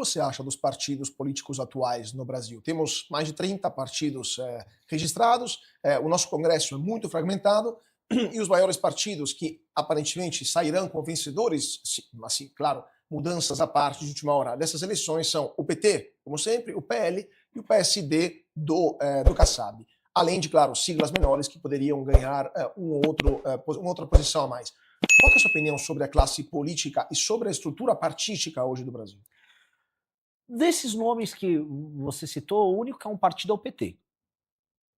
você acha dos partidos políticos atuais no Brasil? Temos mais de 30 partidos registrados, o nosso Congresso é muito fragmentado, e os maiores partidos que aparentemente sairão como vencedores, assim, claro, mudanças à parte de última hora dessas eleições são o PT, como sempre, o PL e o PSD do Kassab. Além de, claro, siglas menores que poderiam ganhar uma outra posição a mais. Qual é a sua opinião sobre a classe política e sobre a estrutura partítica hoje do Brasil? Desses nomes que você citou, o único que é um partido é o PT.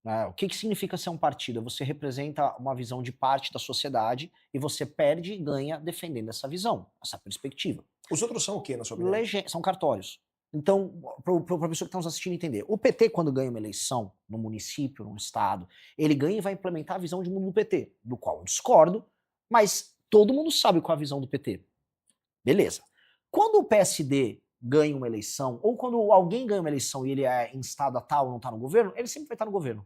Né? O que significa ser um partido? Você representa uma visão de parte da sociedade e você perde e ganha defendendo essa visão, essa perspectiva. Os outros são o quê, na sua opinião? São cartórios. Então, para a pessoa que está nos assistindo entender, o PT, quando ganha uma eleição no município, no estado, ele ganha e vai implementar a visão de mundo do PT, do qual eu discordo, mas todo mundo sabe qual é a visão do PT. Beleza. Quando o PSD ganha uma eleição, ou quando alguém ganha uma eleição e ele é instado a tal ou não está no governo, ele sempre vai estar no governo.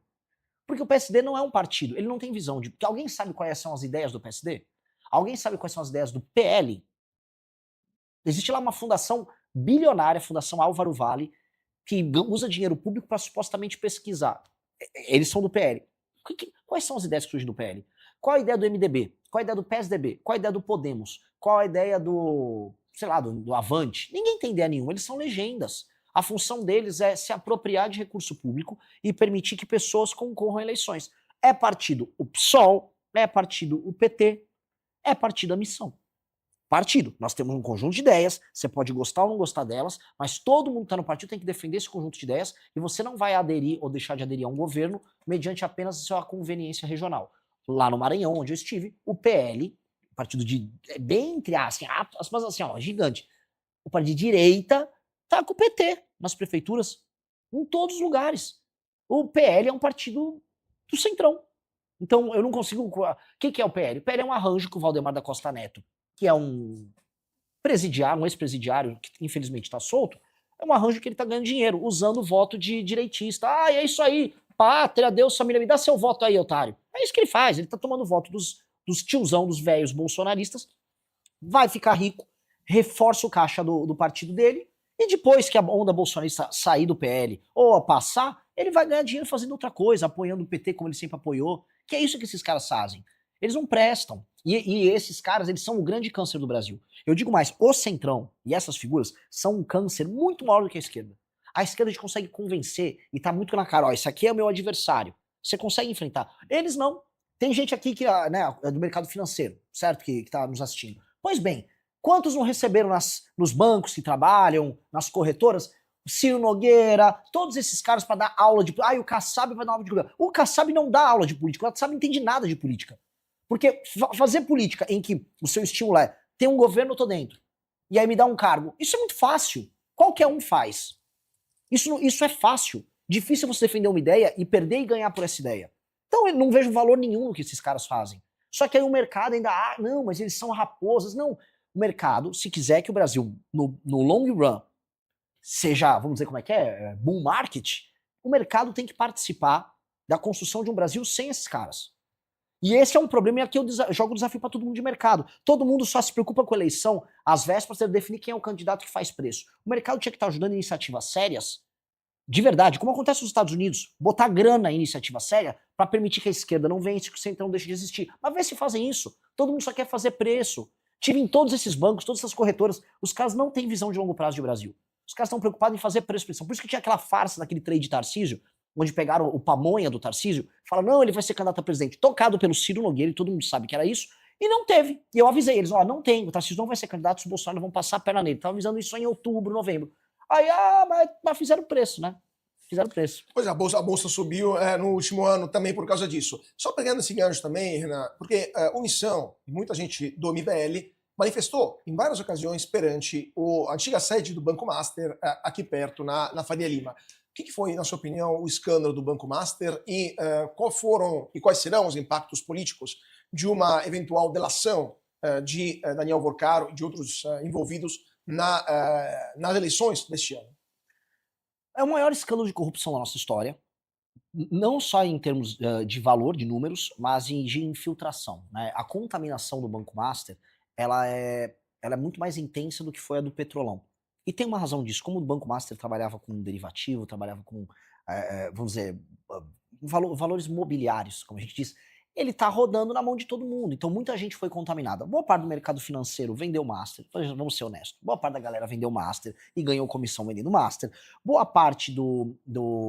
Porque o PSD não é um partido, ele não tem visão de... Porque alguém sabe quais são as ideias do PSD? Alguém sabe quais são as ideias do PL? Existe lá uma fundação bilionária, a Fundação Álvaro Vale, que usa dinheiro público para supostamente pesquisar. Eles são do PL. Quais são as ideias que surgem do PL? Qual a ideia do MDB? Qual a ideia do PSDB? Qual a ideia do Podemos? Qual a ideia do, sei lá, do Avante? Ninguém tem ideia nenhuma, eles são legendas. A função deles é se apropriar de recurso público e permitir que pessoas concorram a eleições. É partido o PSOL, é partido o PT, é partido a missão. Partido. Nós temos um conjunto de ideias, você pode gostar ou não gostar delas, mas todo mundo que está no partido tem que defender esse conjunto de ideias e você não vai aderir ou deixar de aderir a um governo mediante apenas a sua conveniência regional. Lá no Maranhão, onde eu estive, o PL, partido de, bem entre aspas, assim, ó, gigante, o partido de direita tá com o PT nas prefeituras, em todos os lugares. O PL é um partido do centrão. Então eu não consigo... O que é o PL? O PL é um arranjo que o Valdemar da Costa Neto, que é um presidiário, um ex-presidiário, que infelizmente está solto, é um arranjo que ele está ganhando dinheiro, usando o voto de direitista. Ah, é isso aí, pátria, Deus, família, me dá seu voto aí, otário. É isso que ele faz, ele está tomando voto dos tiozão, dos velhos bolsonaristas, vai ficar rico, reforça o caixa do partido dele, e depois que a onda bolsonarista sair do PL ou passar, ele vai ganhar dinheiro fazendo outra coisa, apoiando o PT como ele sempre apoiou, que é isso que esses caras fazem. Eles não prestam. E esses caras, eles são o grande câncer do Brasil. Eu digo mais, o Centrão e essas figuras são um câncer muito maior do que a esquerda. A esquerda a gente consegue convencer e tá muito na cara, ó, esse aqui é o meu adversário. Você consegue enfrentar. Eles não. Tem gente aqui que né, é do mercado financeiro, certo? Que tá nos assistindo. Pois bem, quantos não receberam nos bancos que trabalham, nas corretoras? Ciro Nogueira, todos esses caras para dar aula de... Ah, o Kassab vai dar aula de política. O Kassab não dá aula de política, o Kassab não entende nada de política. Porque fazer política em que o seu estímulo é ter um governo, eu tô dentro, e aí me dá um cargo, isso é muito fácil. Qualquer um faz. Isso é fácil. Difícil você defender uma ideia e perder e ganhar por essa ideia. Então eu não vejo valor nenhum no que esses caras fazem. Só que aí o mercado ainda, não, mas eles são raposas. Não, o mercado, se quiser que o Brasil, no long run, seja, vamos dizer como é que é, bull market, o mercado tem que participar da construção de um Brasil sem esses caras. E esse é um problema, e aqui eu jogo o desafio para todo mundo de mercado. Todo mundo só se preocupa com a eleição às vésperas de definir quem é o candidato que faz preço. O mercado tinha que estar ajudando iniciativas sérias, de verdade, como acontece nos Estados Unidos, botar grana em iniciativa séria para permitir que a esquerda não vença, que o centrão deixe de existir. Mas vê se fazem isso. Todo mundo só quer fazer preço. Tive em todos esses bancos, todas essas corretoras, os caras não têm visão de longo prazo de Brasil. Os caras estão preocupados em fazer preço. Por isso que tinha aquela farsa daquele trade Tarcísio, onde pegaram o pamonha do Tarcísio, falaram, não, ele vai ser candidato a presidente, tocado pelo Ciro Nogueira, e todo mundo sabe que era isso, e não teve. E eu avisei eles, ó, não tem, o Tarcísio não vai ser candidato, os Bolsonaro vão passar a perna nele. Tava avisando isso em outubro, novembro. Aí, mas fizeram preço, né? Fizeram preço. Pois é, a bolsa subiu no último ano também por causa disso. Só pegando esse gancho também, Renan, porque o Missão, e muita gente do MBL, manifestou em várias ocasiões perante a antiga sede do Banco Master, aqui perto, na Faria Lima. O que foi, na sua opinião, o escândalo do Banco Master e quais serão os impactos políticos de uma eventual delação de Daniel Vorcaro e de outros envolvidos nas eleições deste ano? É o maior escândalo de corrupção da nossa história, não só em termos de valor, de números, mas de infiltração. Né? A contaminação do Banco Master, ela é muito mais intensa do que foi a do Petrolão. E tem uma razão disso. Como o Banco Master trabalhava com derivativo, trabalhava com, vamos dizer, valores mobiliários, como a gente diz, ele está rodando na mão de todo mundo. Então muita gente foi contaminada. Boa parte do mercado financeiro vendeu Master, vamos ser honestos. Boa parte da galera vendeu Master e ganhou comissão vendendo Master. Boa parte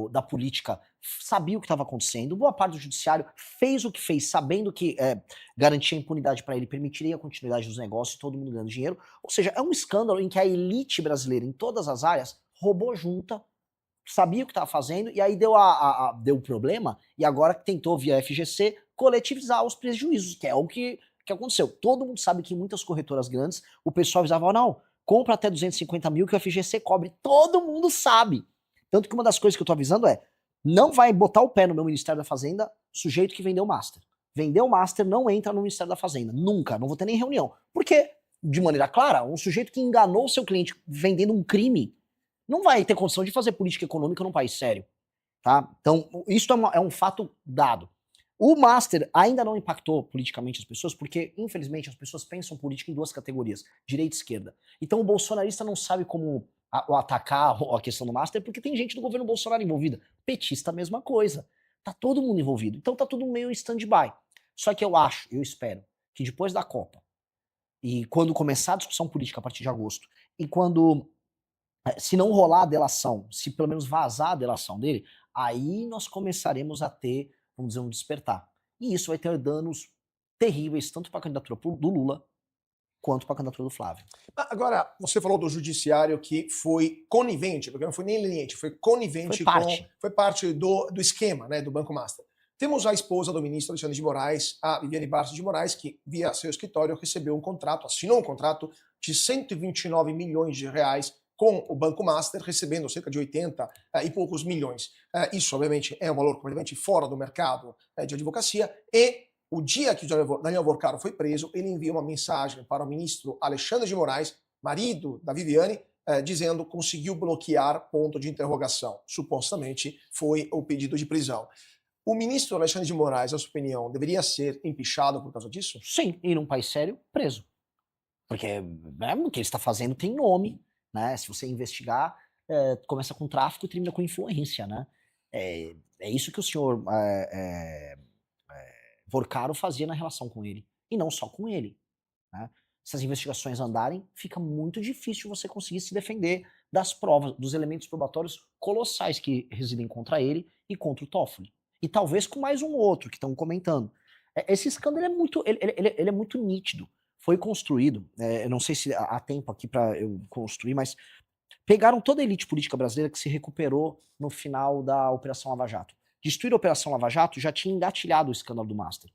da política sabia o que estava acontecendo. Boa parte do judiciário fez o que fez, sabendo que garantia impunidade para ele, permitiria a continuidade dos negócios e todo mundo ganhando dinheiro. Ou seja, é um escândalo em que a elite brasileira, em todas as áreas, roubou junta, sabia o que estava fazendo, e aí deu problema, e agora tentou, via FGC, coletivizar os prejuízos, que é o que aconteceu. Todo mundo sabe que em muitas corretoras grandes, o pessoal avisava, não, compra até 250 mil que o FGC cobre. Todo mundo sabe. Tanto que uma das coisas que eu tô avisando é, não vai botar o pé no meu Ministério da Fazenda sujeito que vendeu Master. Vendeu Master, não entra no Ministério da Fazenda. Nunca, não vou ter nem reunião. Por quê? De maneira clara, um sujeito que enganou o seu cliente vendendo um crime, não vai ter condição de fazer política econômica num país sério. Tá? Então, isso é um fato dado. O Master ainda não impactou politicamente as pessoas, porque, infelizmente, as pessoas pensam política em duas categorias, direita e esquerda. Então, o bolsonarista não sabe como atacar a questão do Master, porque tem gente do governo Bolsonaro envolvida. Petista, a mesma coisa. Tá todo mundo envolvido. Então, tá tudo meio em stand-by. Só que eu espero, que depois da Copa, e quando começar a discussão política a partir de agosto, e quando, se não rolar a delação, se pelo menos vazar a delação dele, aí nós começaremos a ter, vamos dizer, um despertar. E isso vai ter danos terríveis, tanto para a candidatura do Lula, quanto para a candidatura do Flávio. Agora, você falou do judiciário que foi conivente, porque não foi nem leniente, foi conivente foi parte do esquema, né, do Banco Master. Temos a esposa do ministro Alexandre de Moraes, a Viviane Barros de Moraes, que via seu escritório recebeu um contrato, assinou um contrato de 129 milhões de reais com o Banco Master, recebendo cerca de 80 e poucos milhões. Isso, obviamente, é um valor completamente fora do mercado de advocacia, e o dia que o Daniel Vorcaro foi preso, ele enviou uma mensagem para o ministro Alexandre de Moraes, marido da Viviane, dizendo que conseguiu bloquear ponto de interrogação. Supostamente foi o pedido de prisão. O ministro Alexandre de Moraes, na sua opinião, deveria ser empichado por causa disso? Sim, e num país sério, preso. Porque o que ele está fazendo tem nome, né? Se você investigar, começa com tráfico e termina com influência, né? É isso que o senhor Vorcaro fazia na relação com ele. E não só com ele. Né? Se as investigações andarem, fica muito difícil você conseguir se defender das provas, dos elementos probatórios colossais que residem contra ele e contra o Toffoli. E talvez com mais um outro que estão comentando. Esse escândalo ele é muito nítido. Foi construído, eu não sei se há tempo aqui para eu construir, mas pegaram toda a elite política brasileira que se recuperou no final da Operação Lava Jato. Destruir a Operação Lava Jato já tinha engatilhado o escândalo do Master.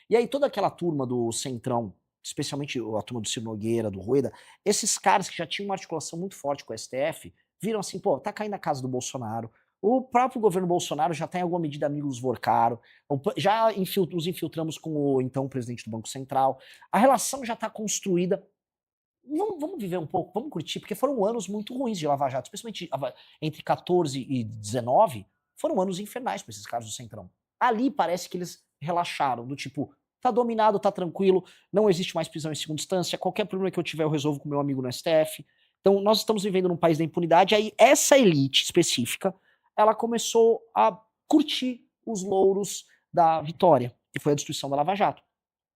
E aí toda aquela turma do Centrão, especialmente a turma do Ciro Nogueira, do Rueda, esses caras que já tinham uma articulação muito forte com o STF, viram assim, pô, tá caindo a casa do Bolsonaro, o próprio governo Bolsonaro já tem em alguma medida amigos Vorcaro, já nos infiltramos com o então presidente do Banco Central, a relação já tá construída. Vamos viver um pouco, vamos curtir, porque foram anos muito ruins de Lava Jato, especialmente entre 14 e 19, foram anos infernais para esses caras do Centrão. Ali parece que eles relaxaram, do tipo, tá dominado, tá tranquilo, não existe mais prisão em segunda instância, qualquer problema que eu tiver eu resolvo com meu amigo no STF. Então nós estamos vivendo num país da impunidade, aí essa elite específica, ela começou a curtir os louros da vitória, que foi a destruição da Lava Jato.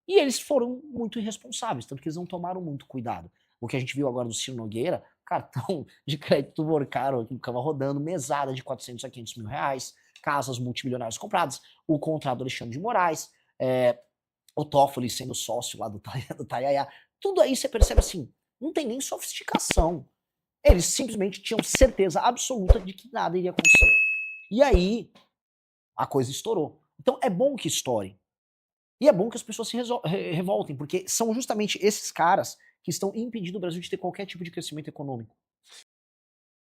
E eles foram muito irresponsáveis, tanto que eles não tomaram muito cuidado. O que a gente viu agora do Ciro Nogueira, cartão de crédito do Vorcaro que ficava rodando, mesada de 400 a 500 mil reais, casas multimilionárias compradas, o contrato do Alexandre de Moraes, o Toffoli sendo sócio lá do Tayaya. Tudo aí você percebe assim, não tem nem sofisticação. Eles simplesmente tinham certeza absoluta de que nada iria acontecer. E aí, a coisa estourou. Então é bom que estoure. E é bom que as pessoas se revoltem, porque são justamente esses caras que estão impedindo o Brasil de ter qualquer tipo de crescimento econômico.